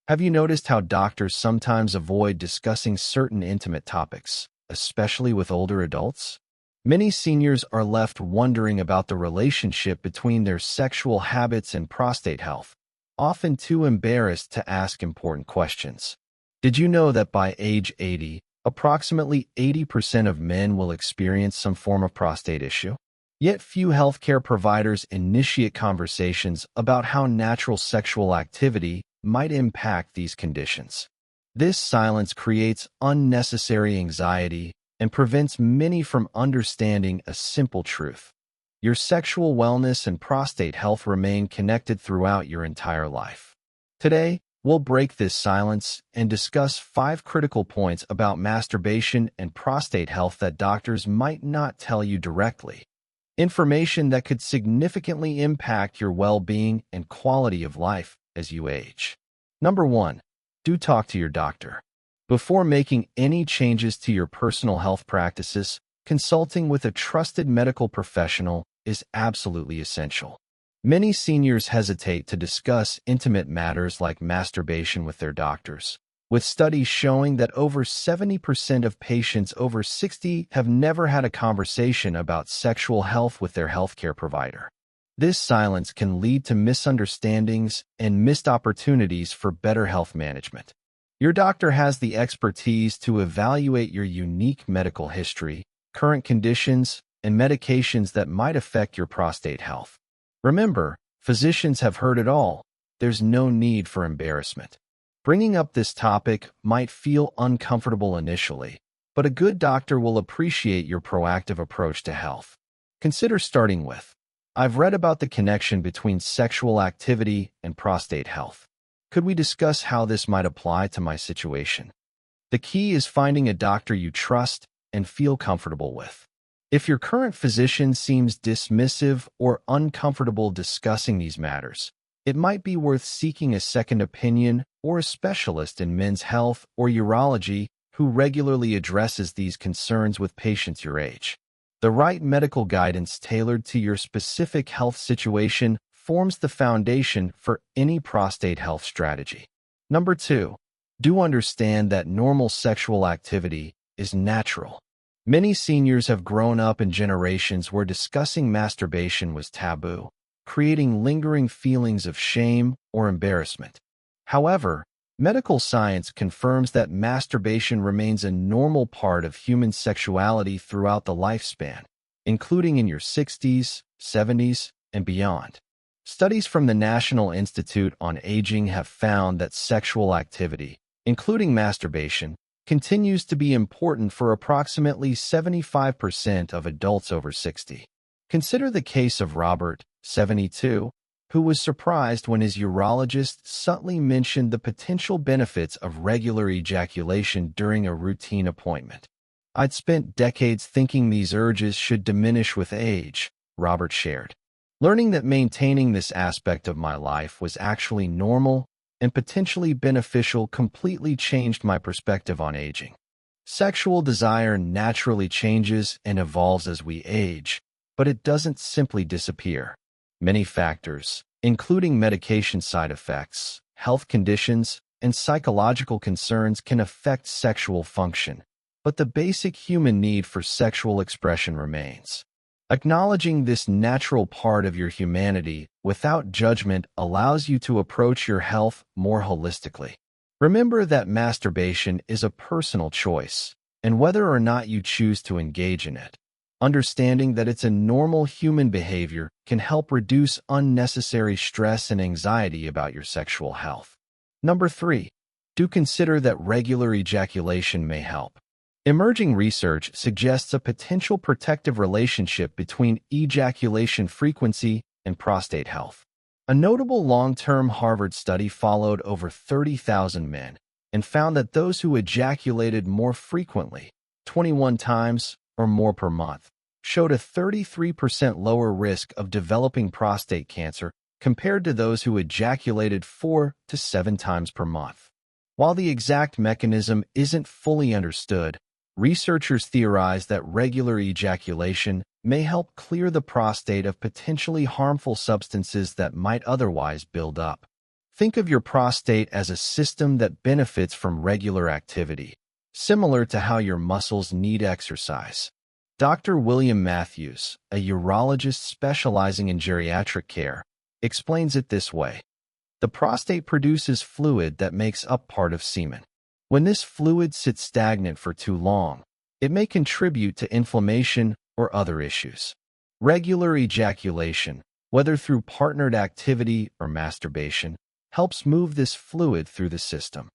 Have you noticed how doctors sometimes avoid discussing certain intimate topics, especially with older adults? Many seniors are left wondering about the relationship between their sexual habits and prostate health, often too embarrassed to ask important questions. Did you know that by age 80, approximately 80% of men will experience some form of prostate issue? Yet few healthcare providers initiate conversations about how natural sexual activity might impact these conditions. This silence creates unnecessary anxiety and prevents many from understanding a simple truth. Your sexual wellness and prostate health remain connected throughout your entire life. Today, we'll break this silence and discuss 5 critical points about masturbation and prostate health that doctors might not tell you directly. Information that could significantly impact your well-being and quality of life as you age. Number 1. Do talk to your doctor. Before making any changes to your personal health practices, consulting with a trusted medical professional is absolutely essential. Many seniors hesitate to discuss intimate matters like masturbation with their doctors, with studies showing that over 70% of patients over 60 have never had a conversation about sexual health with their healthcare provider. This silence can lead to misunderstandings and missed opportunities for better health management. Your doctor has the expertise to evaluate your unique medical history, current conditions, and medications that might affect your prostate health. Remember, physicians have heard it all. There's no need for embarrassment. Bringing up this topic might feel uncomfortable initially, but a good doctor will appreciate your proactive approach to health. Consider starting with, I've read about the connection between sexual activity and prostate health. Could we discuss how this might apply to my situation? The key is finding a doctor you trust and feel comfortable with. If your current physician seems dismissive or uncomfortable discussing these matters, it might be worth seeking a second opinion or a specialist in men's health or urology who regularly addresses these concerns with patients your age. The right medical guidance tailored to your specific health situation forms the foundation for any prostate health strategy. Number 2. Do understand that normal sexual activity is natural. Many seniors have grown up in generations where discussing masturbation was taboo, creating lingering feelings of shame or embarrassment. However, medical science confirms that masturbation remains a normal part of human sexuality throughout the lifespan, including in your 60s, 70s, and beyond. Studies from the National Institute on Aging have found that sexual activity, including masturbation, continues to be important for approximately 75% of adults over 60. Consider the case of Robert, 72, who was surprised when his urologist subtly mentioned the potential benefits of regular ejaculation during a routine appointment. I'd spent decades thinking these urges should diminish with age, Robert shared. Learning that maintaining this aspect of my life was actually normal and potentially beneficial completely changed my perspective on aging. Sexual desire naturally changes and evolves as we age, but it doesn't simply disappear. Many factors, including medication side effects, health conditions, and psychological concerns can affect sexual function, but the basic human need for sexual expression remains. Acknowledging this natural part of your humanity without judgment allows you to approach your health more holistically. Remember that masturbation is a personal choice, and whether or not you choose to engage in it, understanding that it's a normal human behavior can help reduce unnecessary stress and anxiety about your sexual health. Number 3. Do consider that regular ejaculation may help. Emerging research suggests a potential protective relationship between ejaculation frequency and prostate health. A notable long-term Harvard study followed over 30,000 men and found that those who ejaculated more frequently, 21 times or more per month, showed a 33% lower risk of developing prostate cancer compared to those who ejaculated 4 to 7 times per month. While the exact mechanism isn't fully understood, researchers theorize that regular ejaculation may help clear the prostate of potentially harmful substances that might otherwise build up. Think of your prostate as a system that benefits from regular activity, similar to how your muscles need exercise. Dr. William Matthews, a urologist specializing in geriatric care, explains it this way. The prostate produces fluid that makes up part of semen. When this fluid sits stagnant for too long, it may contribute to inflammation or other issues. Regular ejaculation, whether through partnered activity or masturbation, helps move this fluid through the system.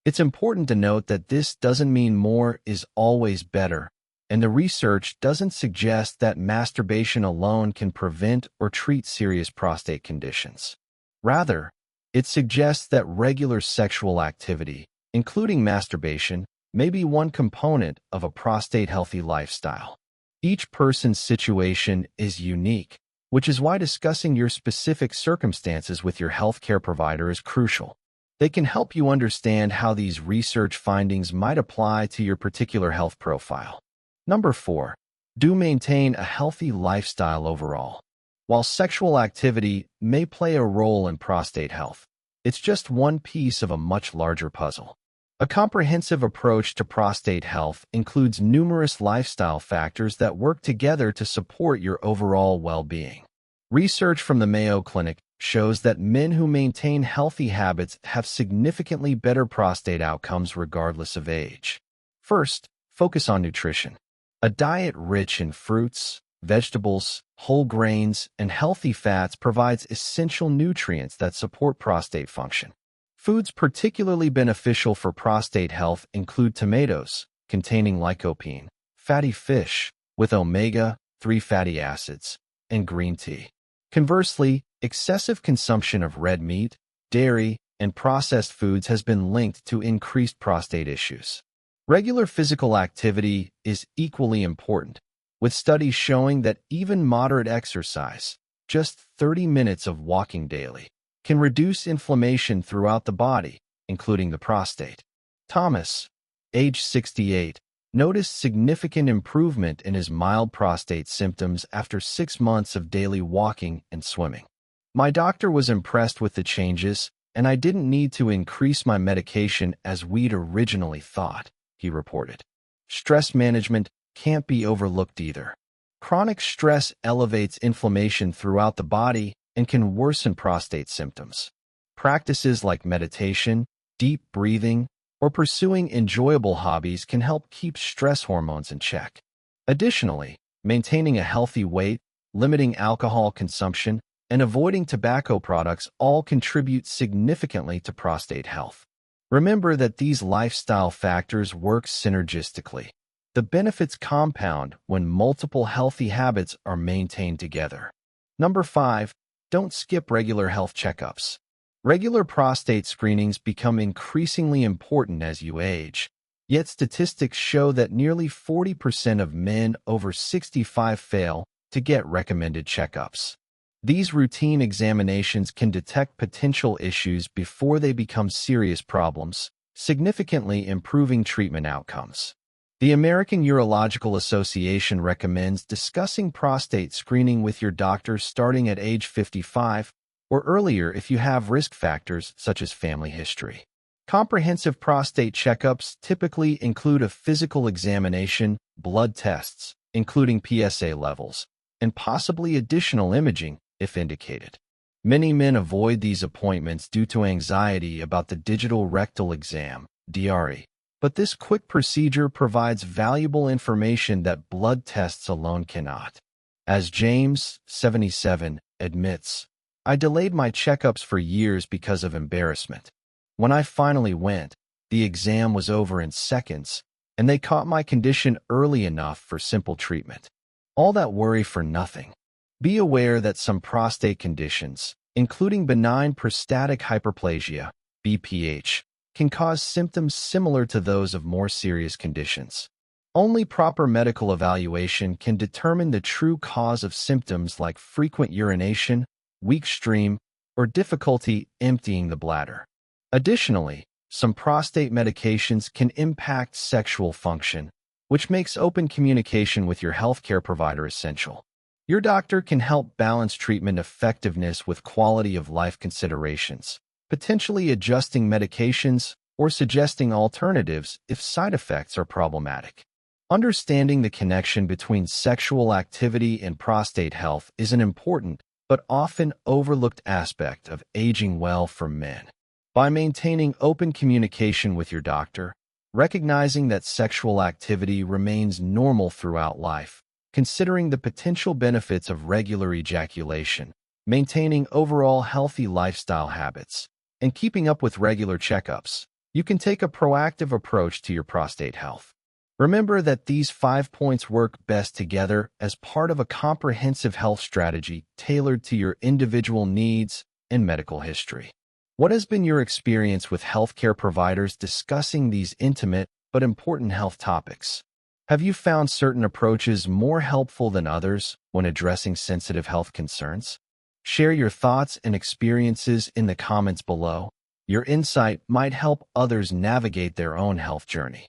It's important to note that this doesn't mean more is always better, and the research doesn't suggest that masturbation alone can prevent or treat serious prostate conditions. Rather, it suggests that regular sexual activity, including masturbation, may be one component of a prostate-healthy lifestyle. Each person's situation is unique, which is why discussing your specific circumstances with your healthcare provider is crucial. They can help you understand how these research findings might apply to your particular health profile. Number 4. Do maintain a healthy lifestyle overall. While sexual activity may play a role in prostate health, it's just one piece of a much larger puzzle. A comprehensive approach to prostate health includes numerous lifestyle factors that work together to support your overall well-being. Research from the Mayo Clinic shows that men who maintain healthy habits have significantly better prostate outcomes regardless of age. First, focus on nutrition. A diet rich in fruits, vegetables, whole grains, and healthy fats provides essential nutrients that support prostate function. Foods particularly beneficial for prostate health include tomatoes, containing lycopene, fatty fish, with omega-3 fatty acids, and green tea. Conversely, excessive consumption of red meat, dairy, and processed foods has been linked to increased prostate issues. Regular physical activity is equally important, with studies showing that even moderate exercise, just 30 minutes of walking daily, can reduce inflammation throughout the body, including the prostate. Thomas, age 68, noticed significant improvement in his mild prostate symptoms after 6 months of daily walking and swimming. My doctor was impressed with the changes, and I didn't need to increase my medication as we'd originally thought, he reported. Stress management can't be overlooked either. Chronic stress elevates inflammation throughout the body and can worsen prostate symptoms. Practices like meditation, deep breathing, or pursuing enjoyable hobbies can help keep stress hormones in check. Additionally, maintaining a healthy weight, limiting alcohol consumption, and avoiding tobacco products all contribute significantly to prostate health. Remember that these lifestyle factors work synergistically. The benefits compound when multiple healthy habits are maintained together. Number 5. Don't skip regular health checkups. Regular prostate screenings become increasingly important as you age, yet statistics show that nearly 40% of men over 65 fail to get recommended checkups. These routine examinations can detect potential issues before they become serious problems, significantly improving treatment outcomes. The American Urological Association recommends discussing prostate screening with your doctor starting at age 55 or earlier if you have risk factors such as family history. Comprehensive prostate checkups typically include a physical examination, blood tests, including PSA levels, and possibly additional imaging if indicated. Many men avoid these appointments due to anxiety about the digital rectal exam, DRE. But this quick procedure provides valuable information that blood tests alone cannot. As James, 77, admits, I delayed my checkups for years because of embarrassment. When I finally went, the exam was over in seconds, and they caught my condition early enough for simple treatment. All that worry for nothing. Be aware that some prostate conditions, including benign prostatic hyperplasia, BPH, can cause symptoms similar to those of more serious conditions. Only proper medical evaluation can determine the true cause of symptoms like frequent urination, weak stream, or difficulty emptying the bladder. Additionally, some prostate medications can impact sexual function, which makes open communication with your healthcare provider essential. Your doctor can help balance treatment effectiveness with quality of life considerations, potentially adjusting medications or suggesting alternatives if side effects are problematic. Understanding the connection between sexual activity and prostate health is an important but often overlooked aspect of aging well for men. By maintaining open communication with your doctor, recognizing that sexual activity remains normal throughout life, considering the potential benefits of regular ejaculation, maintaining overall healthy lifestyle habits, and keeping up with regular checkups, you can take a proactive approach to your prostate health. Remember that these 5 points work best together as part of a comprehensive health strategy tailored to your individual needs and medical history. What has been your experience with healthcare providers discussing these intimate but important health topics? Have you found certain approaches more helpful than others when addressing sensitive health concerns? Share your thoughts and experiences in the comments below. Your insight might help others navigate their own health journey.